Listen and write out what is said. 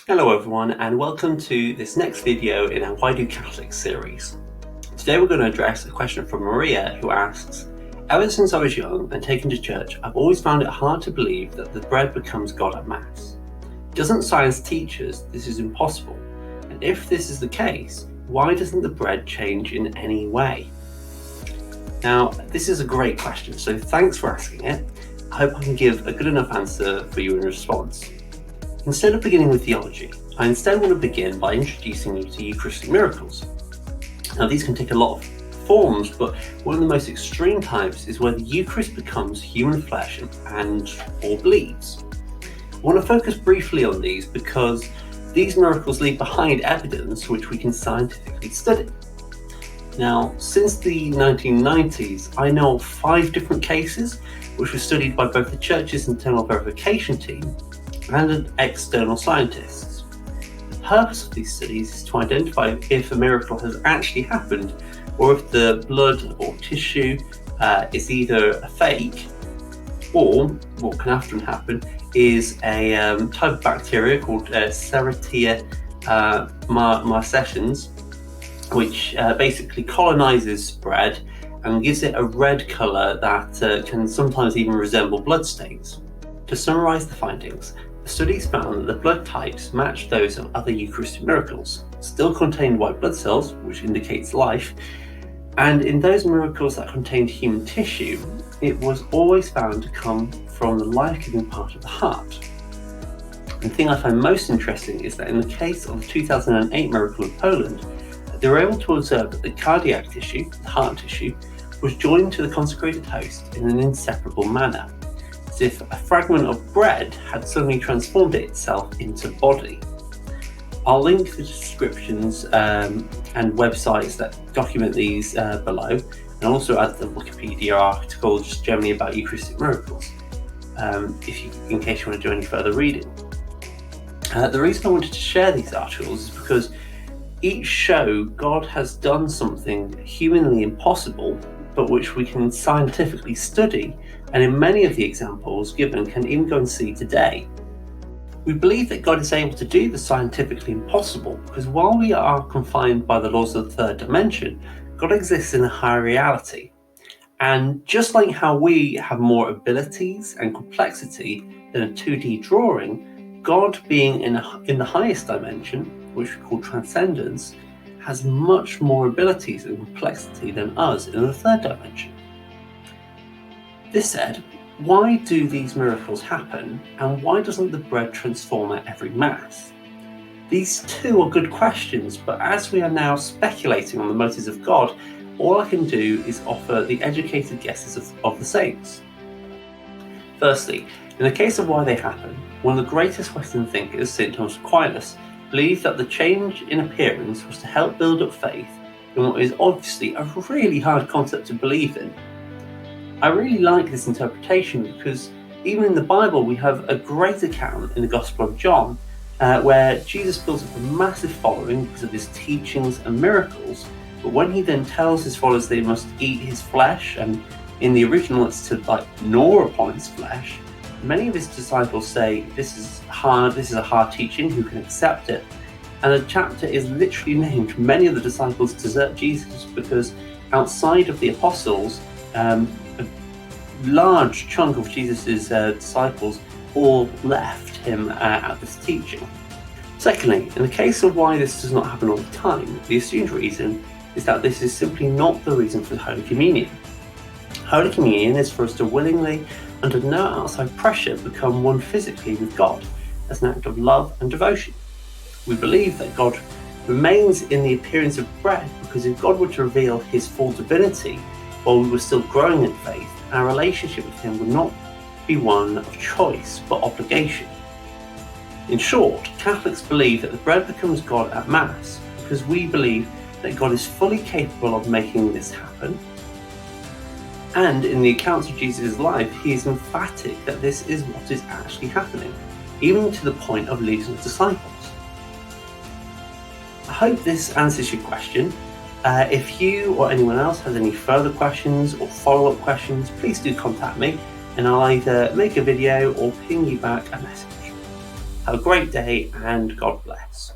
Hello everyone, and welcome to this next video in our Why Do Catholics series. Today we're going to address a question from Maria, who asks, ever since I was young and taken to church, I've always found it hard to believe that the bread becomes God at Mass. Doesn't science teach us this is impossible? And if this is the case, why doesn't the bread change in any way? Now, this is a great question, so thanks for asking it. I hope I can give a good enough answer for you in response. Instead of beginning with theology, I instead want to begin by introducing you to Eucharistic miracles. Now, these can take a lot of forms, but one of the most extreme types is where the Eucharist becomes human flesh or bleeds. I want to focus briefly on these because these miracles leave behind evidence which we can scientifically study. Now, since the 1990s, I know of 5 different cases which were studied by both the Church's internal verification team and external scientists. The purpose of these studies is to identify if a miracle has actually happened or if the blood or tissue is either a fake or, what can often happen, is a type of bacteria called Serratia marcescens, which basically colonizes bread and gives it a red colour that can sometimes even resemble bloodstains. To summarise the findings, the studies found that the blood types matched those of other Eucharistic miracles, still contained white blood cells, which indicates life, and in those miracles that contained human tissue, it was always found to come from the life-giving part of the heart. And the thing I find most interesting is that in the case of the 2008 miracle in Poland, they were able to observe that the cardiac tissue, the heart tissue, was joined to the consecrated host in an inseparable manner, as if a fragment of bread had suddenly transformed itself into body. I'll link the descriptions and websites that document these below, and also add the Wikipedia article just generally about Eucharistic miracles, in case you want to do any further reading. The reason I wanted to share these articles is because each show God has done something humanly impossible, but which we can scientifically study, and in many of the examples given can even go and see today. We believe that God is able to do the scientifically impossible because while we are confined by the laws of the third dimension, God exists in a higher reality. And just like how we have more abilities and complexity than a 2D drawing, God, being in the highest dimension, which we call transcendence, has much more abilities and complexity than us in the third dimension. This said, why do these miracles happen, and why doesn't the bread transform at every Mass? These two are good questions, but as we are now speculating on the motives of God, all I can do is offer the educated guesses of the saints. Firstly, in the case of why they happen, one of the greatest Western thinkers, St. Thomas Aquinas, believed that the change in appearance was to help build up faith in what is obviously a really hard concept to believe in. I really like this interpretation because even in the Bible we have a great account in the Gospel of John where Jesus builds up a massive following because of his teachings and miracles, but when he then tells his followers they must eat his flesh, and in the original it's to gnaw upon his flesh, many of his disciples say this is a hard teaching, who can accept it? And the chapter is literally named many of the disciples desert Jesus because outside of the apostles, a large chunk of Jesus' disciples all left him at this teaching. Secondly, in the case of why this does not happen all the time, the assumed reason is that this is simply not the reason for the Holy Communion. Holy Communion is for us to willingly, under no outside pressure, become one physically with God as an act of love and devotion. We believe that God remains in the appearance of bread because if God were to reveal his full divinity while we were still growing in faith, our relationship with him would not be one of choice but obligation. In short, Catholics believe that the bread becomes God at Mass because we believe that God is fully capable of making this happen, and in the accounts of Jesus' life he is emphatic that this is what is actually happening, even to the point of leading his disciples. I hope this answers your question. If you or anyone else has any further questions or follow-up questions, please do contact me and I'll either make a video or ping you back a message. Have a great day and God bless.